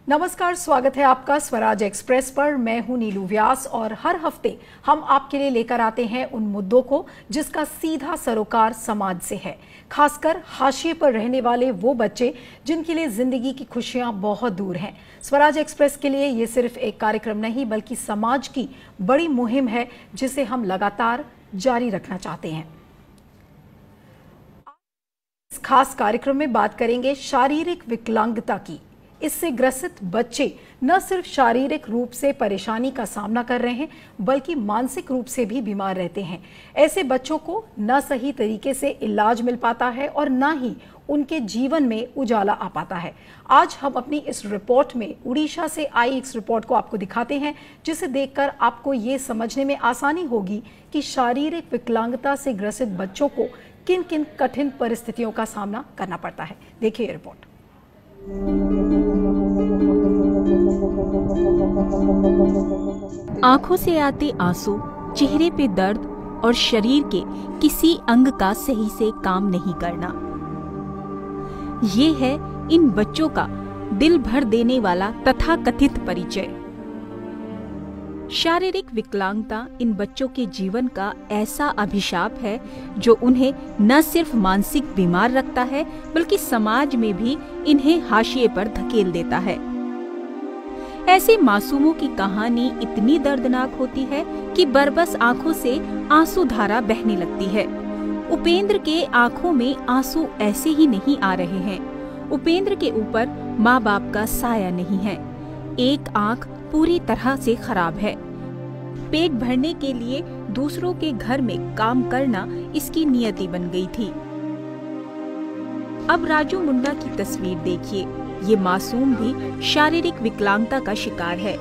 नमस्कार, स्वागत है आपका स्वराज एक्सप्रेस पर। मैं हूं नीलू व्यास और हर हफ्ते हम आपके लिए लेकर आते हैं उन मुद्दों को जिसका सीधा सरोकार समाज से है, खासकर हाशिए पर रहने वाले वो बच्चे जिनके लिए जिंदगी की खुशियां बहुत दूर हैं। स्वराज एक्सप्रेस के लिए ये सिर्फ एक कार्यक्रम नहीं बल्कि समाज की बड़ी मुहिम है जिसे हम लगातार जारी रखना चाहते हैं। इस खास कार्यक्रम में बात करेंगे शारीरिक विकलांगता की। इससे ग्रसित बच्चे न सिर्फ शारीरिक रूप से परेशानी का सामना कर रहे हैं बल्कि मानसिक रूप से भी बीमार रहते हैं। ऐसे बच्चों को न सही तरीके से इलाज मिल पाता है और न ही उनके जीवन में उजाला आ पाता है। आज हम अपनी इस रिपोर्ट में उड़ीसा से आई इस रिपोर्ट को आपको दिखाते हैं, जिसे देखकर आपको ये समझने में आसानी होगी कि शारीरिक विकलांगता से ग्रसित बच्चों को किन किन कठिन परिस्थितियों का सामना करना पड़ता है। देखिए ये रिपोर्ट। आंखों से आते आंसू, चेहरे पे दर्द और शरीर के किसी अंग का सही से काम नहीं करना, ये है इन बच्चों का दिल भर देने वाला तथाकथित परिचय। शारीरिक विकलांगता इन बच्चों के जीवन का ऐसा अभिशाप है जो उन्हें न सिर्फ मानसिक बीमार रखता है बल्कि समाज में भी इन्हें हाशिए पर धकेल देता है। ऐसे मासूमों की कहानी इतनी दर्दनाक होती है कि बरबस आंखों से आंसू धारा बहने लगती है। उपेंद्र के आंखों में आंसू ऐसे ही नहीं आ रहे हैं। उपेंद्र के ऊपर माँ बाप का साया नहीं है। एक आंख पूरी तरह से खराब है। पेट भरने के लिए दूसरों के घर में काम करना इसकी नियति बन गई थी। अब राजू मुंडा की तस्वीर देखिए। ये मासूम भी शारीरिक विकलांगता का शिकार है।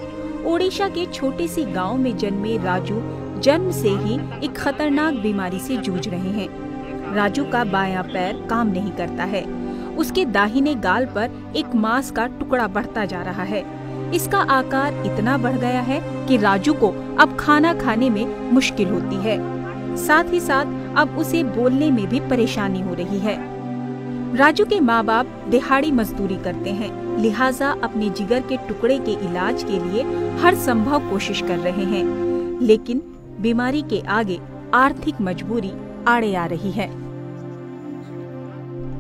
ओडिशा के छोटे से गांव में जन्मे राजू जन्म से ही एक खतरनाक बीमारी से जूझ रहे हैं। राजू का बायां पैर काम नहीं करता है। उसके दाहिने गाल पर एक मांस का टुकड़ा बढ़ता जा रहा है। इसका आकार इतना बढ़ गया है कि राजू को अब खाना खाने में मुश्किल होती है। साथ ही साथ अब उसे बोलने में भी परेशानी हो रही है। राजू के माँ बाप दिहाड़ी मजदूरी करते हैं, लिहाजा अपने जिगर के टुकड़े के इलाज के लिए हर संभव कोशिश कर रहे हैं, लेकिन बीमारी के आगे आर्थिक मजबूरी आड़े आ रही है।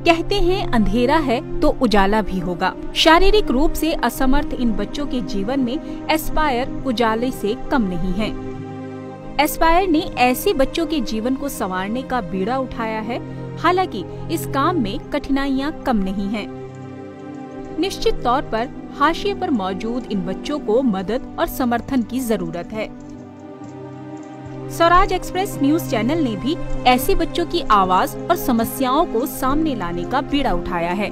कहते हैं अंधेरा है तो उजाला भी होगा। शारीरिक रूप से असमर्थ इन बच्चों के जीवन में एस्पायर उजाले से कम नहीं है। एस्पायर ने ऐसे बच्चों के जीवन को संवारने का बीड़ा उठाया है। हालांकि इस काम में कठिनाइयां कम नहीं हैं। निश्चित तौर पर हाशिए पर मौजूद इन बच्चों को मदद और समर्थन की जरूरत है। स्वराज एक्सप्रेस न्यूज चैनल ने भी ऐसे बच्चों की आवाज और समस्याओं को सामने लाने का बीड़ा उठाया है।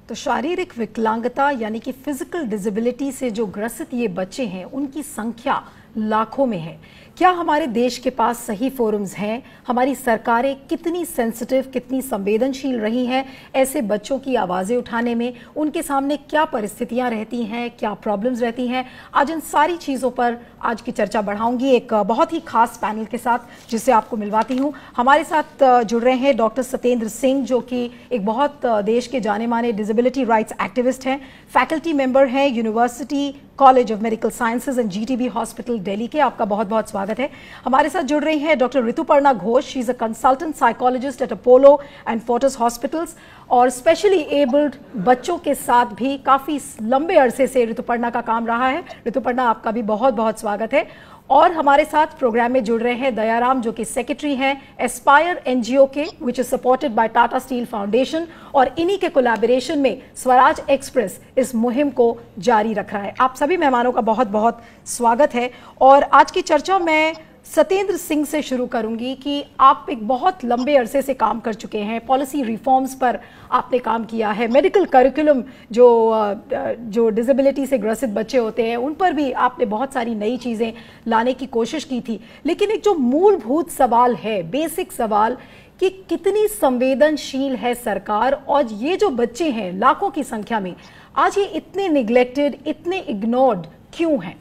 तो शारीरिक विकलांगता यानी कि फिजिकल डिसेबिलिटी से जो ग्रसित ये बच्चे हैं उनकी संख्या लाखों में है। क्या हमारे देश के पास सही फोरम्स हैं? हमारी सरकारें कितनी सेंसिटिव, कितनी संवेदनशील रही हैं ऐसे बच्चों की आवाज़ें उठाने में? उनके सामने क्या परिस्थितियां रहती हैं, क्या प्रॉब्लम्स रहती हैं? आज इन सारी चीज़ों पर आज की चर्चा बढ़ाऊंगी एक बहुत ही खास पैनल के साथ जिससे आपको मिलवाती हूँ। हमारे साथ जुड़ रहे हैं डॉक्टर सत्येंद्र सिंह, जो कि एक बहुत देश के जाने माने डिसेबिलिटी राइट्स एक्टिविस्ट हैं, फैकल्टी मेंबर हैं university college of medical sciences and GTB hospital Delhi के। आपका बहुत बहुत स्वागत है। हमारे साथ जुड़ रही हैं doctor Rituparna Ghosh. She is a consultant psychologist at Apollo and Fortis hospitals और स्पेशली एबल्ड बच्चों के साथ भी काफी लंबे अरसे से ऋतुपर्णा का काम रहा है। ऋतुपर्णा, आपका भी बहुत बहुत स्वागत है। और हमारे साथ प्रोग्राम में जुड़ रहे हैं दयाराम, जो कि सेक्रेटरी हैं एस्पायर एनजीओ के, which is supported by Tata steel foundation, और इन्हीं के कोलैबोरेशन में स्वराज एक्सप्रेस इस मुहिम को जारी रख रहा है। आप सभी मेहमानों का बहुत बहुत स्वागत है। और आज की चर्चा मैं सत्येंद्र सिंह से शुरू करूंगी कि आप एक बहुत लंबे अरसे से काम कर चुके हैं, पॉलिसी रिफॉर्म्स पर आपने काम किया है, मेडिकल करिकुलम जो डिसेबिलिटी से ग्रसित बच्चे होते हैं उन पर भी आपने बहुत सारी नई चीज़ें लाने की कोशिश की थी। लेकिन एक जो मूलभूत सवाल है, बेसिक सवाल, कि कितनी संवेदनशील है सरकार, और ये जो बच्चे हैं लाखों की संख्या में, आज ये इतने निग्लेक्टेड, इतने इग्नोर्ड क्यों हैं?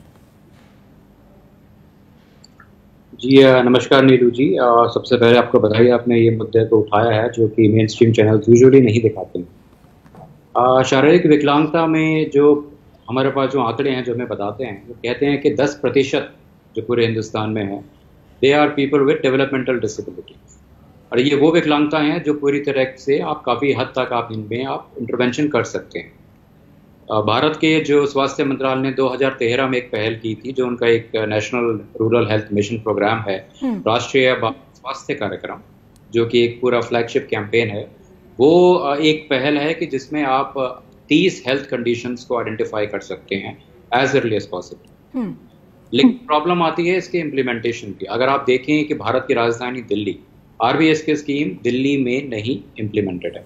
जी नमस्कार नीलू जी। सबसे पहले आपको बधाई, आपने ये मुद्दे को उठाया है जो कि मेन स्ट्रीम चैनल यूजुअली नहीं दिखाते हैं। शारीरिक विकलांगता में जो हमारे पास जो आंकड़े हैं जो हमें बताते हैं, वो कहते हैं कि 10% जो पूरे हिंदुस्तान में है, they are people with developmental disability. और ये वो विकलांगता हैं जो पूरी तरह से आप काफ़ी हद तक आप इनमें आप इंटरवेंशन कर सकते हैं। भारत के जो स्वास्थ्य मंत्रालय ने 2013 में एक पहल की थी, जो उनका एक national rural health mission programme है, राष्ट्रीय स्वास्थ्य कार्यक्रम, जो कि एक पूरा फ्लैगशिप कैंपेन है। वो एक पहल है कि जिसमें आप 30 हेल्थ कंडीशंस को आइडेंटिफाई कर सकते हैं एज अर्ली एज पॉसिबल। लेकिन प्रॉब्लम आती है इसके इम्प्लीमेंटेशन की। अगर आप देखें कि भारत की राजधानी दिल्ली, RBSK स्कीम दिल्ली में नहीं इम्प्लीमेंटेड है।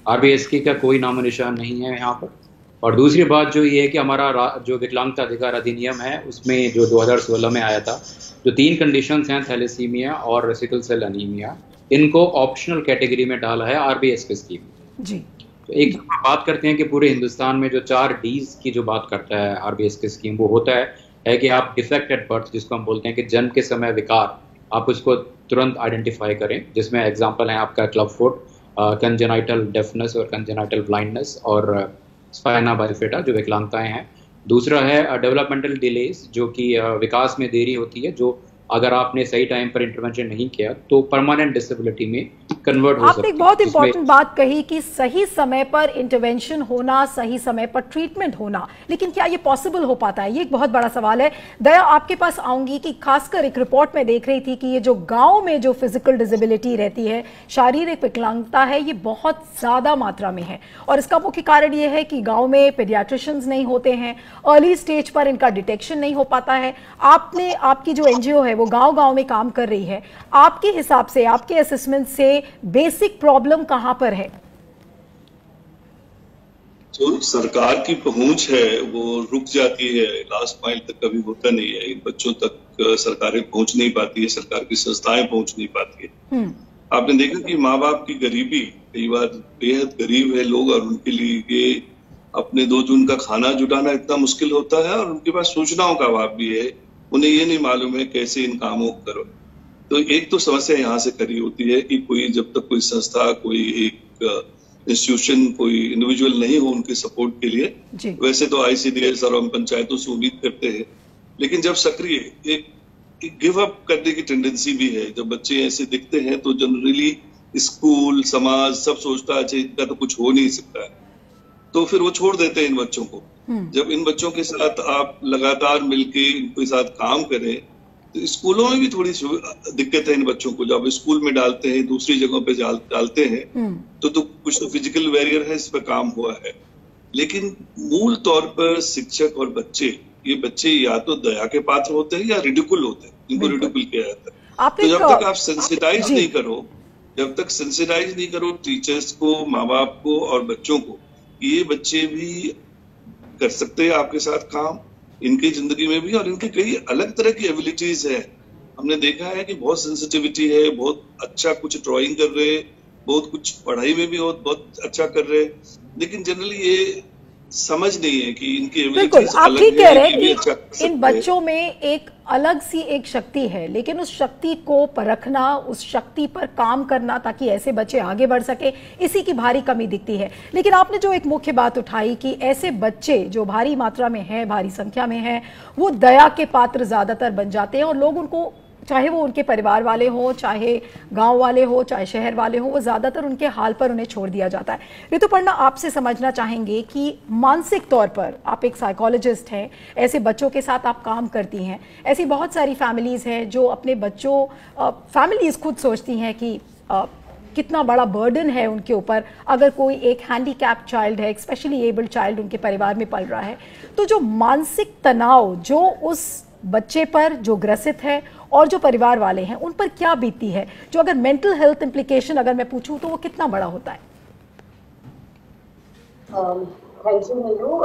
RBSK का कोई नामो निशान नहीं है यहाँ पर। और दूसरी बात जो ये है कि हमारा जो विकलांगता अधिकार अधिनियम है, उसमें जो 2016 में आया था, जो 3 कंडीशंस हैं, थैलेसीमिया और सिकल सेल अनीमिया, इनको ऑप्शनल कैटेगरी में डाला है RBSK स्कीम जी। तो एक बात करते हैं कि पूरे हिंदुस्तान में जो 4 Ds की जो बात करता है RBSK स्कीम, वो होता है कि आप डिफेक्ट एट बर्थ, जिसको हम बोलते हैं कि जन्म के समय विकार, आप उसको तुरंत आइडेंटिफाई करें, जिसमें एग्जाम्पल है आपका क्लब फुट, कंजेनाइटल डेफनेस और कंजेनाइटल ब्लाइंडनेस और स्पाइना बाइफेटा जो विकलांगताएं हैं। दूसरा है डेवलपमेंटल डिलेज, जो कि विकास में देरी होती है, जो अगर आपने सही टाइम पर इंटरवेंशन नहीं किया तो परमानेंट डिसेबिलिटी में कन्वर्ट हो सकती है। आपने एक बहुत इंपॉर्टेंट बात कही कि सही समय पर इंटरवेंशन होना, सही समय पर ट्रीटमेंट होना, लेकिन क्या ये पॉसिबल हो पाता है? ये एक बहुत बड़ा सवाल है। दया, आपके पास आऊंगी कि खासकर एक रिपोर्ट में देख रही थी कि ये जो गांव में जो फिजिकल डिसेबिलिटी रहती है, शारीरिक विकलांगता है, ये बहुत ज्यादा मात्रा में है। और इसका मुख्य कारण ये है कि गाँव में पीडियाट्रिशियंस नहीं होते हैं, अर्ली स्टेज पर इनका डिटेक्शन नहीं हो पाता है। आपकी जो NGO है वो गांव-गांव में काम कर रही है। आपके हिसाब से, आपके असेसमेंट से बेसिक प्रॉब्लम कहां पर है? जो सरकार की पहुंच है वो रुक जाती है, लास्ट माइल तक कभी होता नहीं है। इन बच्चों तक सरकारें पहुंच नहीं पाती है, सरकार की संस्थाएं पहुंच नहीं पाती है। आपने देखा कि माँ बाप की गरीबी, कई बार बेहद गरीब है लोग और उनके लिए ये अपने 2 जून का खाना जुटाना इतना मुश्किल होता है, और उनके पास सूचनाओं का अभाव भी है। उन्हें ये नहीं मालूम है कैसे इन कामों को करो। तो एक तो समस्या यहाँ से खड़ी होती है कि कोई जब तक कोई संस्था, कोई एक इंस्टीट्यूशन, कोई इंडिविजुअल नहीं हो उनके सपोर्ट के लिए, वैसे तो ICDS और हम पंचायतों से उम्मीद करते हैं, लेकिन जब सक्रिय एक गिव अप करने की टेंडेंसी भी है। जब बच्चे ऐसे दिखते हैं तो जनरली स्कूल, समाज सब सोचता है इनका तो कुछ हो नहीं सकता है, तो फिर वो छोड़ देते हैं इन बच्चों को। जब इन बच्चों के साथ आप लगातार मिलके इनके साथ काम करें, तो स्कूलों में भी थोड़ी दिक्कत है इन बच्चों को। जब स्कूल में डालते हैं, दूसरी जगहों पे डालते हैं, तो कुछ तो फिजिकल बैरियर है, इस पर काम हुआ है। लेकिन मूल तौर पर शिक्षक और बच्चे, ये बच्चे या तो दया के पात्र होते हैं या रिडिकुल होते हैं, इनको रिडिकुल किया जाता है। तो जब तक आप सेंसिटाइज नहीं करो टीचर्स को, माँ बाप को और बच्चों को, ये बच्चे भी कर सकते हैं आपके साथ काम, इनकी जिंदगी में भी, और इनकी कई अलग तरह की एबिलिटीज है। हमने देखा है कि बहुत सेंसिटिविटी है, बहुत अच्छा कुछ ड्राइंग कर रहे, बहुत कुछ पढ़ाई में भी बहुत अच्छा कर रहे, लेकिन जनरली ये समझ नहीं है कि इनकी एबिलिटीज अलग है। कह रहे हैं कि इन बच्चों में एक अलग सी एक शक्ति है, लेकिन उस शक्ति को परखना, उस शक्ति पर काम करना ताकि ऐसे बच्चे आगे बढ़ सके, इसी की भारी कमी दिखती है। लेकिन आपने जो एक मुख्य बात उठाई कि ऐसे बच्चे जो भारी मात्रा में हैं, भारी संख्या में हैं, वो दया के पात्र ज्यादातर बन जाते हैं, और लोग उनको, चाहे वो उनके परिवार वाले हो, चाहे गांव वाले हो, चाहे शहर वाले हो, वो ज्यादातर उनके हाल पर उन्हें छोड़ दिया जाता है। ऋतुपर्णा, आपसे समझना चाहेंगे कि मानसिक तौर पर, आप एक साइकोलॉजिस्ट हैं, ऐसे बच्चों के साथ आप काम करती हैं, ऐसी बहुत सारी फैमिलीज हैं जो अपने बच्चों, फैमिलीज खुद सोचती हैं कि कितना बड़ा बर्डन है उनके ऊपर अगर कोई एक हैंडीकैप चाइल्ड है, स्पेशली एबल्ड चाइल्ड उनके परिवार में पल रहा है। तो जो मानसिक तनाव जो उस बच्चे पर जो ग्रसित है और जो परिवार वाले हैं उन पर क्या बीतती है, जो अगर मेंटल हेल्थ इम्प्लीकेशन अगर मैं पूछूं तो वो कितना बड़ा होता है? थैंक यू नीलू।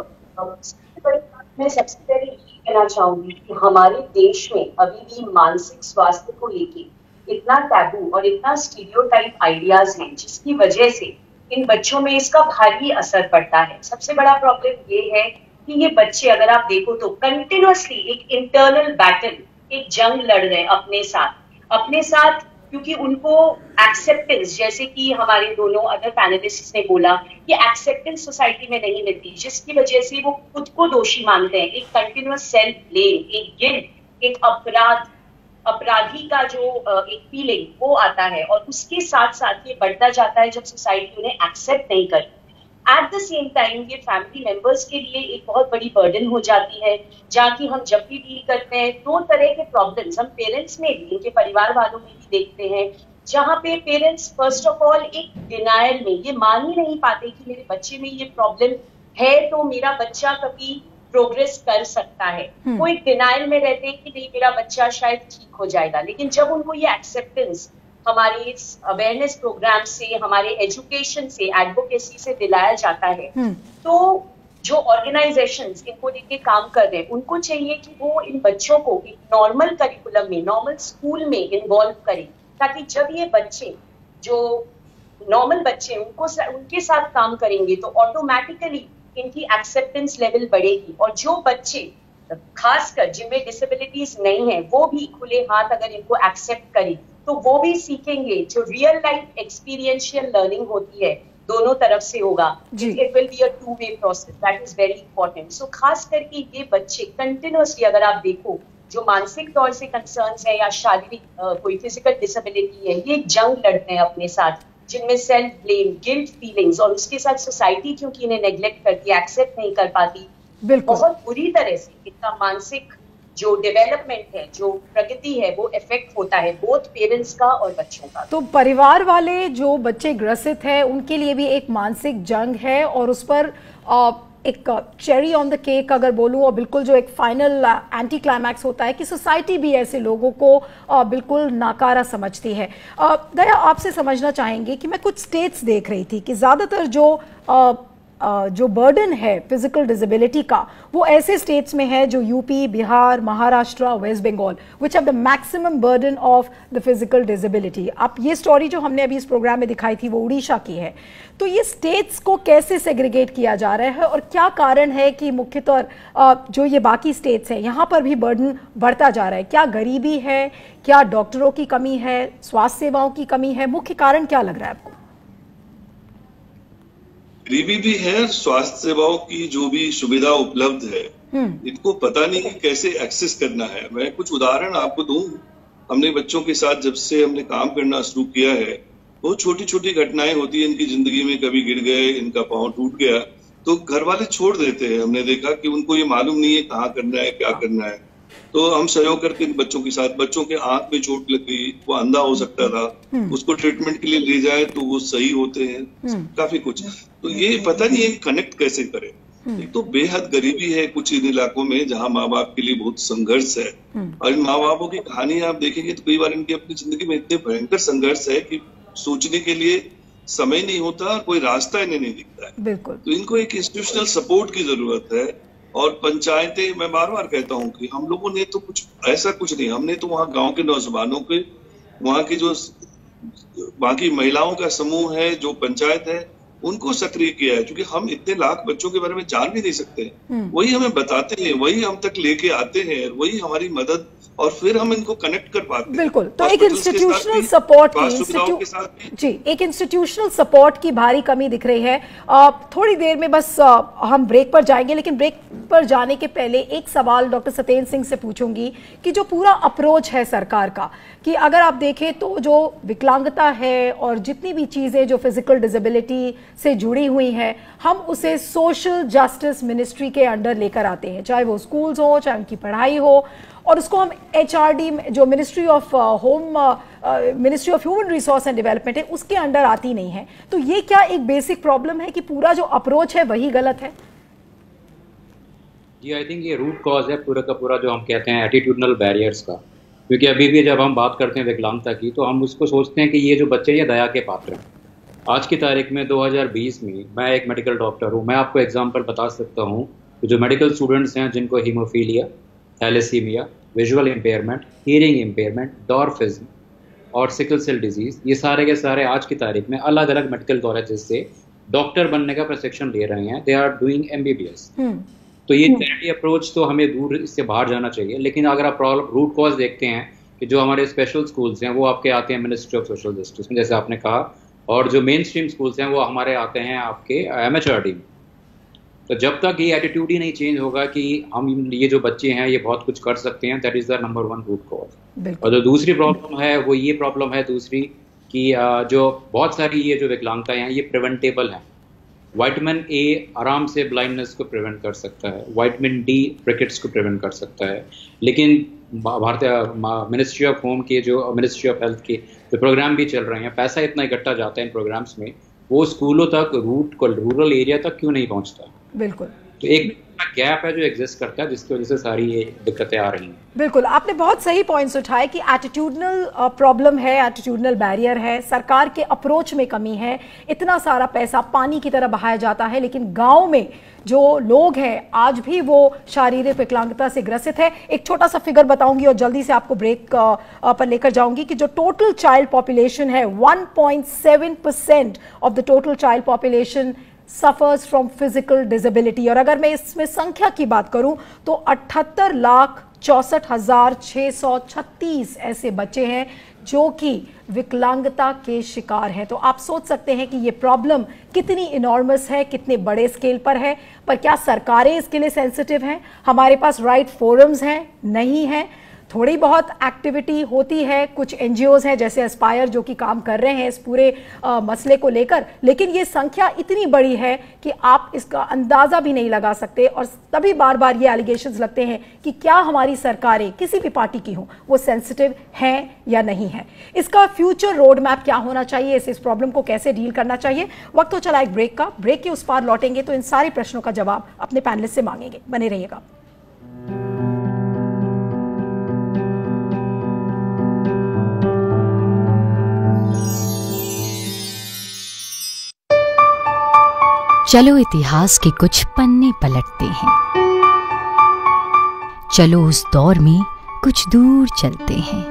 मैं सबसे पहले ये कहना चाहूंगी कि हमारे देश में अभी भी मानसिक स्वास्थ्य को लेके इतना टैबू और इतना स्टीरियोटाइप आइडियाज हैं, जिसकी वजह से इन बच्चों में इसका भारी असर पड़ता है। सबसे बड़ा प्रॉब्लम ये है कि ये बच्चे, अगर आप देखो तो कंटिन्यूअसली एक इंटरनल बैटल, एक जंग लड़ रहे हैं अपने साथ क्योंकि उनको एक्सेप्टेंस, जैसे कि हमारे दोनों अदर पैनलिस्ट्स ने बोला, कि एक्सेप्टेंस सोसाइटी में नहीं मिलती, जिसकी वजह से वो खुद को दोषी मानते हैं। एक कंटिन्यूअस सेल्फ ब्लेम, एक गिल्ट, एक अपराधी का जो एक फीलिंग वो आता है, और उसके साथ साथ ये बढ़ता जाता है जब सोसाइटी उन्हें एक्सेप्ट नहीं करती। एट द सेम टाइम ये फैमिली मेंबर्स के लिए एक बहुत बड़ी बर्डन हो जाती है, जहाँ की हम जब भी डील करते हैं दो तरह के प्रॉब्लम्स हम पेरेंट्स में भी, इनके परिवार वालों में भी देखते हैं, जहाँ पे पेरेंट्स फर्स्ट ऑफ ऑल एक डिनायल में, ये मान ही नहीं पाते कि मेरे बच्चे में ये प्रॉब्लम है तो मेरा बच्चा कभी प्रोग्रेस कर सकता है। वो एक डिनायल में रहते हैं कि नहीं, मेरा बच्चा शायद ठीक हो जाएगा। लेकिन जब उनको ये एक्सेप्टेंस हमारे अवेयरनेस प्रोग्राम से, हमारे एजुकेशन से, एडवोकेसी से दिलाया जाता है, तो जो ऑर्गेनाइजेशंस इनको लेके काम कर रहे हैं, उनको चाहिए कि वो इन बच्चों को एक नॉर्मल करिकुलम में, नॉर्मल स्कूल में इन्वॉल्व करें, ताकि जब ये बच्चे, जो नॉर्मल बच्चे उनके साथ काम करेंगे तो ऑटोमेटिकली इनकी एक्सेप्टेंस लेवल बढ़ेगी। और जो बच्चे खासकर जिनमें डिसेबिलिटीज नहीं है, वो भी खुले हाथ अगर इनको एक्सेप्ट करें तो वो भी सीखेंगे। जो रियल लाइफ एक्सपीरियंशियल लर्निंग होती है दोनों तरफ से होगा, it will be a two way process, that is very important. So खास करके ये बच्चे कंटिन्यूअसली, अगर आप देखो, जो मानसिक तौर से कंसर्न्स है या शारीरिक कोई फिजिकल डिसेबिलिटी है, ये जंग लड़ते हैं अपने साथ, जिनमें सेल्फ ब्लेम, गिल्ट फीलिंग्स, और उसके साथ सोसाइटी क्योंकि इन्हें नेग्लेक्ट करती है, एक्सेप्ट नहीं कर पाती, बहुत बुरी तरह से इनका मानसिक जो डेवलपमेंट है, जो प्रगति है, वो इफेक्ट होता है बोथ पेरेंट्स का और बच्चों का। तो परिवार वाले जो बच्चे ग्रसित हैं उनके लिए भी एक मानसिक जंग है, और उस पर एक चेरी ऑन द केक अगर बोलूं, और बिल्कुल जो एक फाइनल एंटी क्लाइमैक्स होता है कि सोसाइटी भी ऐसे लोगों को बिल्कुल नाकारा समझती है। दया, आपसे समझना चाहेंगे कि मैं कुछ स्टेट्स देख रही थी कि ज़्यादातर जो बर्डन है फिजिकल डिसेबिलिटी का, वो ऐसे स्टेट्स में है जो UP, Bihar, Maharashtra, West Bengal, which have the maximum burden of the physical disability. आप ये स्टोरी जो हमने अभी इस प्रोग्राम में दिखाई थी वो उड़ीसा की है। तो ये स्टेट्स को कैसे सेग्रीगेट किया जा रहा है, और क्या कारण है कि मुख्यतौर जो ये बाकी स्टेट्स हैं यहाँ पर भी बर्डन बढ़ता जा रहा है? क्या गरीबी है, क्या डॉक्टरों की कमी है, स्वास्थ्य सेवाओं की कमी है? मुख्य कारण क्या लग रहा है आपको? गरीबी भी है, स्वास्थ्य सेवाओं की जो भी सुविधा उपलब्ध है, इनको पता नहीं कैसे एक्सेस करना है। मैं कुछ उदाहरण आपको दूं। हमने बच्चों के साथ जब से हमने काम करना शुरू किया है, बहुत छोटी छोटी घटनाएं होती है इनकी जिंदगी में, कभी गिर गए, इनका पाँव टूट गया, तो घर वाले छोड़ देते हैं। हमने देखा कि उनको ये मालूम नहीं है कहाँ करना है, क्या करना है। तो हम सहयोग करके बच्चों के साथ, बच्चों के आंख में चोट लग गई, वो अंधा हो सकता था, उसको ट्रीटमेंट के लिए ले जाए तो वो सही होते हैं, काफी कुछ। तो ये पता नहीं है कनेक्ट कैसे करें। एक तो बेहद गरीबी है कुछ इन इलाकों में जहाँ माँ बाप के लिए बहुत संघर्ष है, और इन माँ बापों की कहानी आप देखेंगे तो कई बार इनकी अपनी जिंदगी में इतने भयंकर संघर्ष है कि सोचने के लिए समय नहीं होता, कोई रास्ता इन्हें नहीं दिखता है। बिल्कुल। तो इनको एक इंस्टीट्यूशनल सपोर्ट की जरूरत है। और पंचायतें, मैं बार बार कहता हूँ कि हम लोगों ने तो कुछ ऐसा कुछ नहीं, हमने तो वहाँ गांव के नौजवानों के, वहाँ की जो वहाँ की महिलाओं का समूह है, जो पंचायत है, उनको सक्रिय किया है, क्योंकि हम इतने लाख बच्चों के बारे में जान भी नहीं सकते। वही हमें बताते हैं, वही हम तक लेके आते हैं, वही हमारी मदद, और फिर हम इनको कनेक्ट कर पाते हैं। बिल्कुल। तो एक इंस्टीट्यूशनल सपोर्ट की, एक इंस्टीट्यूशनल सपोर्ट की भारी कमी दिख रही है। थोड़ी देर में बस हम ब्रेक पर जाएंगे, लेकिन ब्रेक पर जाने के पहले एक सवाल डॉक्टर सत्येंद्र सिंह से पूछूंगी कि जो पूरा अप्रोच है सरकार का, कि अगर आप देखें तो जो विकलांगता है और जितनी भी चीजें जो फिजिकल डिसेबिलिटी से जुड़ी हुई हैं, हम उसे सोशल जस्टिस मिनिस्ट्री के अंडर लेकर आते हैं, चाहे वो स्कूल्स हो, चाहे उनकी पढ़ाई हो, और उसको हम HRD जो ministry of human resource and development है उसके अंडर आती नहीं है। तो ये क्या एक बेसिक प्रॉब्लम है कि पूरा जो अप्रोच है वही गलत है? जी, आई थिंक ये रूट कॉज है पूरा का पूरा जो हम कहते हैं एटीट्यूडनल बैरियर्स का। क्योंकि अभी भी जब हम बात करते हैं विकलांगता की तो हम उसको सोचते हैं कि ये जो बच्चे ये दया के पात्र हैं। आज की तारीख में 2020 में मैं एक मेडिकल डॉक्टर हूँ, मैं आपको एग्जांपल बता सकता हूँ कि जो मेडिकल स्टूडेंट्स हैं जिनको haemophilia, thalassaemia, visual impairment, hearing impairment, dwarfism और सिकल सेल डिजीज, ये सारे के सारे आज की तारीख में अलग अलग मेडिकल कॉलेजेस से डॉक्टर बनने का प्रशिक्षण ले रहे हैं। They are doing MBBS। तो ये थेरेपी अप्रोच तो हमें दूर इससे बाहर जाना चाहिए। लेकिन अगर आप रूट कॉज देखते हैं कि जो हमारे स्पेशल स्कूल्स हैं वो आपके आते हैं मिनिस्ट्री ऑफ सोशल जस्टिस में, जैसे आपने कहा, और जो मेन स्ट्रीम स्कूल्स हैं वो हमारे आते हैं आपके MHRD में। तो जब तक ये एटीट्यूड ही नहीं चेंज होगा कि हम ये जो बच्चे हैं ये बहुत कुछ कर सकते हैं, that is the number 1 root cause. और जो दूसरी प्रॉब्लम है वो ये प्रॉब्लम है दूसरी कि जो बहुत सारी ये जो विकलांगताएं हैं ये प्रिवेंटेबल हैं। विटामिन A आराम से ब्लाइंडनेस को प्रिवेंट कर सकता है, विटामिन D रिकेट्स को प्रिवेंट कर सकता है, लेकिन भारतीय मिनिस्ट्री ऑफ होम के जो मिनिस्ट्री ऑफ हेल्थ के जो प्रोग्राम भी चल रहे हैं, पैसा इतना इकट्ठा जाता है इन प्रोग्राम्स में, वो स्कूलों तक, रूरल एरिया तक क्यों नहीं पहुंचता? बिल्कुल। तो एक गैप है जो एग्जिस्ट करता है, जिसकी वजह से सारी ये दिक्कतें आ रही हैं। बिल्कुल, आपने बहुत सही पॉइंट्स उठाए कि एटीट्यूडनल प्रॉब्लम है, एटीट्यूडनल बैरियर है, सरकार के अप्रोच में कमी है। इतना सारा पैसा पानी की तरह बहाया जाता है, लेकिन गांव में जो लोग हैं आज भी वो शारीरिक विकलांगता से ग्रसित है। एक छोटा सा फिगर बताऊंगी और जल्दी से आपको ब्रेक पर लेकर जाऊंगी कि जो टोटल चाइल्ड पॉपुलेशन है, 1.7% of the total child population suffers from physical disability. और अगर मैं इसमें संख्या की बात करूं तो 78,64,636 ऐसे बच्चे हैं जो कि विकलांगता के शिकार हैं। तो आप सोच सकते हैं कि ये प्रॉब्लम कितनी इनॉर्मस है, कितने बड़े स्केल पर है। पर क्या सरकारें इसके लिए सेंसिटिव हैं? हमारे पास राइट फोरम्स हैं? नहीं है। थोड़ी बहुत एक्टिविटी होती है, कुछ NGOs हैं जैसे एस्पायर जो कि काम कर रहे हैं इस पूरे मसले को लेकर, लेकिन ये संख्या इतनी बड़ी है कि आप इसका अंदाज़ा भी नहीं लगा सकते। और तभी बार बार ये एलिगेशंस लगते हैं कि क्या हमारी सरकारें किसी भी पार्टी की हों वो सेंसिटिव हैं या नहीं है। इसका फ्यूचर रोड मैप क्या होना चाहिए, इस प्रॉब्लम को कैसे डील करना चाहिए। वक्त हो चला एक ब्रेक का, ब्रेक के उस पार लौटेंगे तो इन सारे प्रश्नों का जवाब अपने पैनलिस्ट से मांगेंगे। बने रहिएगा। चलो इतिहास के कुछ पन्ने पलटते हैं, चलो उस दौर में कुछ दूर चलते हैं।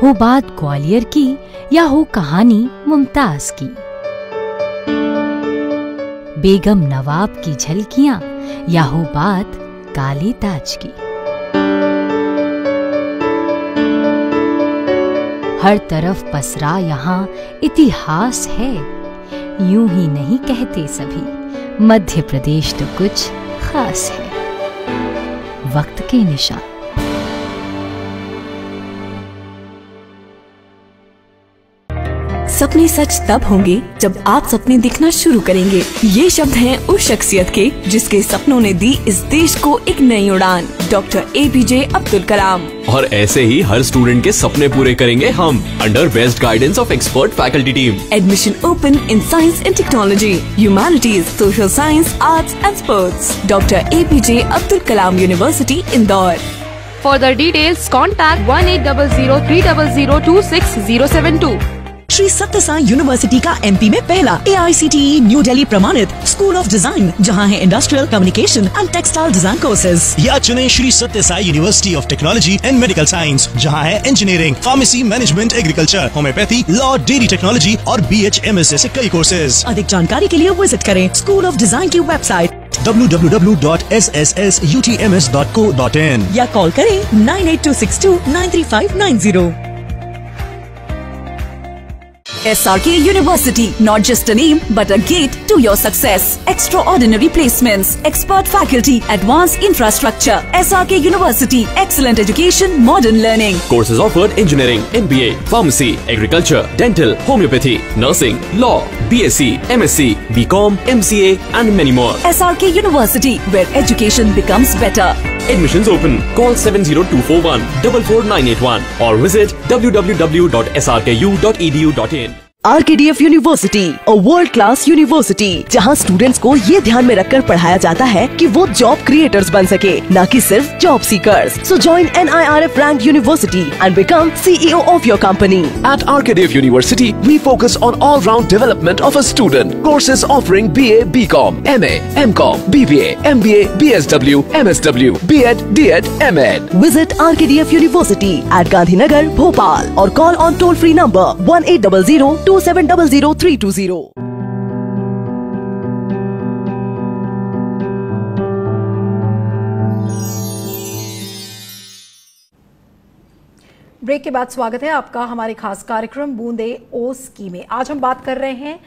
हो बात ग्वालियर की या हो कहानी मुमताज की, बेगम नवाब की झलकियां या हो बात काले ताज की, हर तरफ पसरा यहाँ इतिहास है। यूं ही नहीं कहते सभी, मध्य प्रदेश तो कुछ खास है। वक्त के निशान। सपने सच तब होंगे जब आप सपने दिखना शुरू करेंगे। ये शब्द हैं उस शख्सियत के जिसके सपनों ने दी इस देश को एक नई उड़ान, डॉक्टर APJ अब्दुल कलाम। और ऐसे ही हर स्टूडेंट के सपने पूरे करेंगे हम, under best guidance of expert faculty team. Admission open in science and technology, humanities, social science, arts and sports. Doctor APJ Abdul Kalam university, Indore. For the details, contact 180030026072। Shri सत्य साई यूनिवर्सिटी का MP में पहला AICTE न्यू दिल्ली प्रमाणित स्कूल ऑफ डिजाइन, जहां है industrial communication and textile design courses. या चुने श्री सत्य Sai university of technology and medical science, जहां है engineering, pharmacy, management, agriculture, homeopathy, law, dairy technology और BHMS जैसे कई कोर्सेज। अधिक जानकारी के लिए विजिट करें स्कूल ऑफ डिजाइन की वेबसाइट www.ssutms.co.in या कॉल करें 9826293590। SRK University, not just a name, but a gate to your success. Extraordinary placements, expert faculty, advanced infrastructure. SRK University, excellent education, modern learning. Courses offered: engineering, MBA, pharmacy, agriculture, dental, homeopathy, nursing, law, BSc, MSc, BCom, MCA, and many more. SRK University, where education becomes better. Admissions open. Call 70241 or visit www.srku.edu.in. RKDF University, a world class university, जहां students को ये ध्यान में रखकर पढ़ाया जाता है कि वो जॉब क्रिएटर्स बन सके, न कि सिर्फ job seekers. So join NIRF ranked university and become CEO of your company. At RKDF University, we focus on all-round development of a student. Courses offering BA, BCom, MA, MCom, BBA, MBA, BSW, MSW, B.Ed, D.Ed, M.Ed. Visit RKDF University at Gandhinagar, Bhopal, or call on toll-free number 1800-2700-320. Break के बाद स्वागत है आपका हमारे खास कार्यक्रम बूंदे ओस की में। आज हम बात कर रहे हैं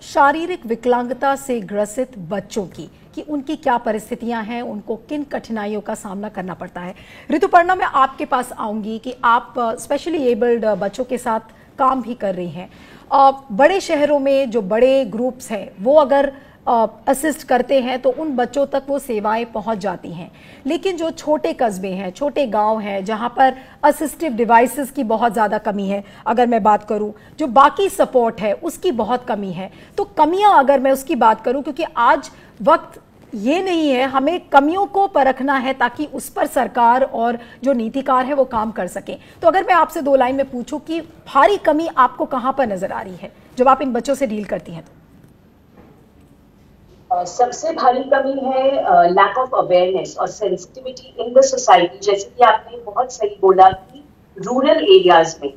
शारीरिक विकलांगता से ग्रसित बच्चों की, कि उनकी क्या परिस्थितियां हैं, उनको किन कठिनाइयों का सामना करना पड़ता है। ऋतुपर्णा, मैं आपके पास आऊंगी कि आप स्पेशली एबल्ड बच्चों के साथ काम भी कर रही हैं। बड़े शहरों में जो बड़े ग्रुप्स हैं वो अगर असिस्ट करते हैं तो उन बच्चों तक वो सेवाएं पहुंच जाती हैं, लेकिन जो छोटे कस्बे हैं, छोटे गांव हैं, जहां पर असिस्टिव डिवाइसेस की बहुत ज़्यादा कमी है, अगर मैं बात करूं जो बाकी सपोर्ट है उसकी बहुत कमी है। तो कमियां अगर मैं उसकी बात करूं, क्योंकि आज वक्त ये नहीं है, हमें कमियों को परखना है ताकि उस पर सरकार और जो नीतिकार है वो काम कर सकें। तो अगर मैं आपसे 2 लाइन में पूछूं कि भारी कमी आपको कहां पर नजर आ रही है जब आप इन बच्चों से डील करती हैं? तो सबसे भारी कमी है लैक ऑफ अवेयरनेस और सेंसिटिविटी इन द सोसाइटी। जैसे कि आपने बहुत सही बोला कि रूरल एरियाज में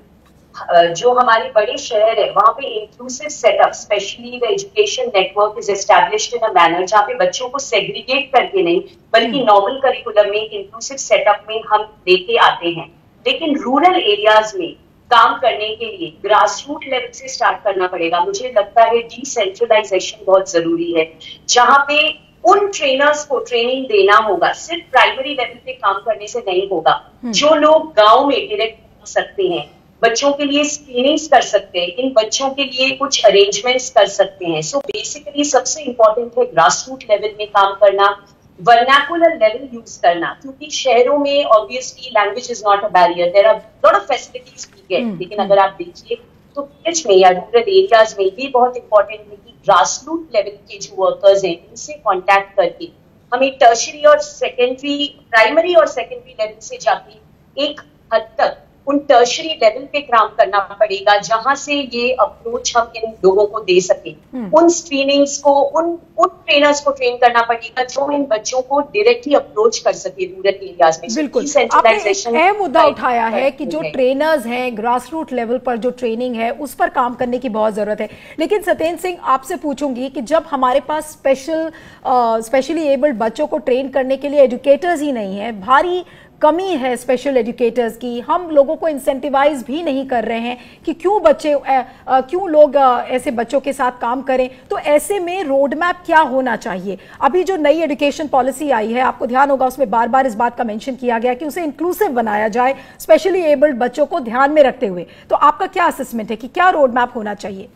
जो हमारे बड़े शहर है वहां पे inclusive setup, specially the education network is established in a manner जहाँ पे बच्चों को सेग्रीगेट करके नहीं बल्कि नॉर्मल करिकुलम में इंक्लूसिव सेटअप में हम लेके आते हैं। लेकिन रूरल एरियाज में काम करने के लिए ग्रास रूट लेवल से स्टार्ट करना पड़ेगा। मुझे लगता है डिसेंट्रलाइजेशन बहुत जरूरी है, जहां पे उन ट्रेनर्स को ट्रेनिंग देना होगा। सिर्फ प्राइमरी लेवल पे काम करने से नहीं होगा। जो लोग गांव में डायरेक्ट हो सकते हैं, बच्चों के लिए स्क्रीनिंग्स कर सकते हैं, इन बच्चों के लिए कुछ अरेंजमेंट्स कर सकते हैं। सो बेसिकली सबसे इंपॉर्टेंट है ग्रास रूट लेवल में काम करना, वर्नाकुलर लेवल यूज करना, क्योंकि शहरों में obviously language is not a barrier, there are lot of facilities we get. लेकिन अगर आप देखिए तो पिच में या रूरल एरियाज में भी बहुत इंपॉर्टेंट है कि ग्रास रूट लेवल के जो वर्कर्स हैं उनसे कॉन्टैक्ट करके हमें टर्शरी और सेकेंडरी, प्राइमरी और सेकेंडरी लेवल से जाके एक हद तक उन टर्शरी लेवल पे काम करना पड़ेगा, जहां से ये अप्रोच हम इन लोगों को दे सके। उन स्क्रीनिंग्स को, उन ट्रेनर्स को ट्रेन करना पड़ेगा जो इन बच्चों को डायरेक्टली अप्रोच कर सके रूरल एरियाज में। बिल्कुल, आपने एक अहम मुद्दा उठाया है कि जो ट्रेनर्स हैं, ग्रास रूट लेवल पर जो ट्रेनिंग है उस पर काम करने की बहुत जरूरत है। लेकिन सत्येंद्र सिंह, आपसे पूछूंगी कि जब हमारे पास स्पेशली एबल्ड बच्चों को ट्रेन करने के लिए एजुकेटर्स ही नहीं है, भारी कमी है स्पेशल एजुकेटर्स की, हम लोगों को इंसेंटिवाइज भी नहीं कर रहे हैं कि क्यों लोग ऐसे बच्चों के साथ काम करें, तो ऐसे में रोड मैप क्या होना चाहिए? अभी जो नई एजुकेशन पॉलिसी आई है, आपको ध्यान होगा उसमें बार बार इस बात का मेंशन किया गया कि उसे इंक्लूसिव बनाया जाए, स्पेशली एबल्ड बच्चों को ध्यान में रखते हुए। तो आपका क्या असेसमेंट है कि क्या रोड मैप होना चाहिए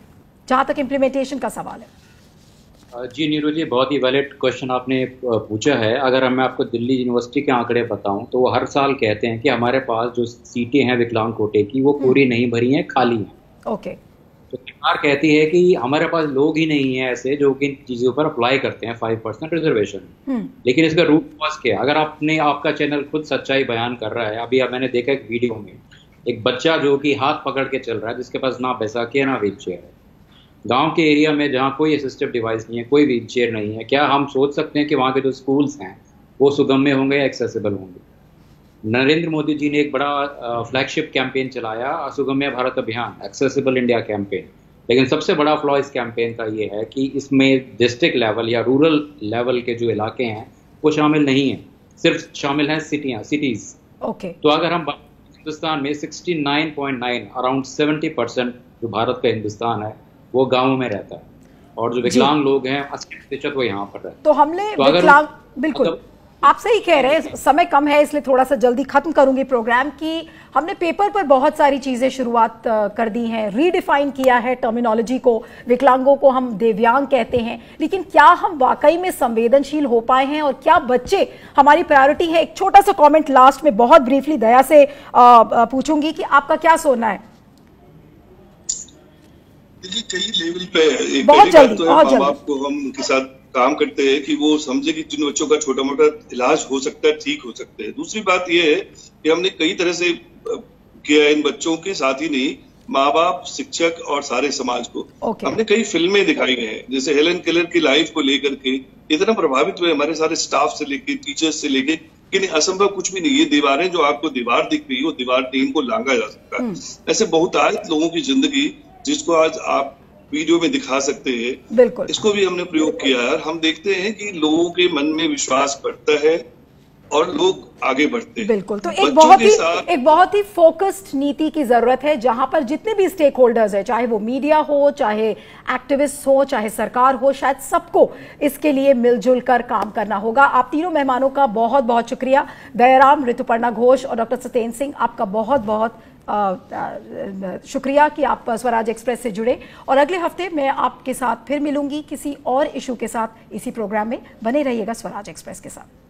जहां तक इम्प्लीमेंटेशन का सवाल है? जी नीरू जी, बहुत ही वैलिड क्वेश्चन आपने पूछा है। अगर मैं आपको दिल्ली यूनिवर्सिटी के आंकड़े बताऊं तो वो हर साल कहते हैं कि हमारे पास जो सीटें हैं विकलांग कोटे की वो पूरी नहीं भरी हैं, खाली हैं। ओके। तो सरकार कहती है कि हमारे पास लोग ही नहीं है ऐसे जो कि इन चीज़ों पर अप्लाई करते हैं 5% रिजर्वेशन। लेकिन इसका रूट कॉज क्या? अगर आपका चैनल खुद सच्चाई बयान कर रहा है, अभी मैंने देखा एक वीडियो में एक बच्चा जो कि हाथ पकड़ के चल रहा है, जिसके पास ना बैसाखी है ना व्हील चेयर है, गांव के एरिया में जहां कोई असिस्टिव डिवाइस नहीं है, कोई व्हील चेयर नहीं है, क्या हम सोच सकते हैं कि वहाँ के जो स्कूल्स हैं वो सुगम्य होंगे या एक्सेसिबल होंगे? नरेंद्र मोदी जी ने एक बड़ा फ्लैगशिप कैंपेन चलाया, सुगम्य भारत अभियान, एक्सेसिबल इंडिया कैंपेन। लेकिन सबसे बड़ा फ्लॉ इस कैंपेन का ये है कि इसमें डिस्ट्रिक्ट लेवल या रूरल लेवल के जो इलाके हैं वो शामिल नहीं है, सिर्फ शामिल हैं सिटीज। ओके। तो अगर हम हिंदुस्तान में 69.9 अराउंड 70% जो भारत का हिंदुस्तान है वो गांवों में रहता है, और जो विकलांग लोग हैं 80% वो यहाँ पर रहते हैं। तो हमने विकलांग, बिल्कुल आप सही कह रहे हैं, समय कम है इसलिए थोड़ा सा जल्दी खत्म करूंगी प्रोग्राम की। हमने पेपर पर बहुत सारी चीजें शुरुआत कर दी हैं, रीडिफाइन किया है टर्मिनोलॉजी को, विकलांगों को हम दिव्यांग कहते हैं, लेकिन क्या हम वाकई में संवेदनशील हो पाए हैं और क्या बच्चे हमारी प्रायोरिटी है? एक छोटा सा कमेंट लास्ट में बहुत ब्रीफली दया से पूछूंगी कि आपका क्या सोचना है? देखिए, कई लेवल पे एक बहुत जल्दी, तो माँ बाप को हम उनके साथ काम करते हैं कि वो समझे कि जिन बच्चों का छोटा मोटा इलाज हो सकता है, ठीक हो सकते हैं। दूसरी बात ये है कि हमने कई तरह से किया इन बच्चों के साथ ही नहीं, माँ बाप, शिक्षक और सारे समाज को। हमने कई फिल्में दिखाई हैं, जैसे हेलन केलर की लाइफ को लेकर के इतना प्रभावित हुए हमारे सारे स्टाफ से लेके, टीचर्स से लेके, कि असंभव कुछ भी नहीं। ये दीवारें जो आपको दीवार दिख रही है वो दीवार नहीं, इनको लांगा जा सकता है। ऐसे बहुतायत लोगों की जिंदगी जिसको आज आप वीडियो में दिखा सकते हैं, बिल्कुल इसको भी हमने प्रयोग किया है। हम देखते हैं कि लोगों के मन में विश्वास बढ़ता है और लोग आगे बढ़ते हैं। बिल्कुल, तो एक बहुत ही फोकस्ड नीति की जरूरत है, जहां पर जितने भी स्टेक होल्डर्स है, चाहे वो मीडिया हो, चाहे एक्टिविस्ट हो, चाहे सरकार हो, शायद सबको इसके लिए मिलजुल कर काम करना होगा। आप तीनों मेहमानों का बहुत बहुत शुक्रिया। दयाराम, ऋतुपर्णा घोष और डॉक्टर सत्येंद्र सिंह, आपका बहुत बहुत शुक्रिया कि आप स्वराज एक्सप्रेस से जुड़े। और अगले हफ्ते मैं आपके साथ फिर मिलूंगी किसी और इशू के साथ इसी प्रोग्राम में। बने रहिएगा स्वराज एक्सप्रेस के साथ।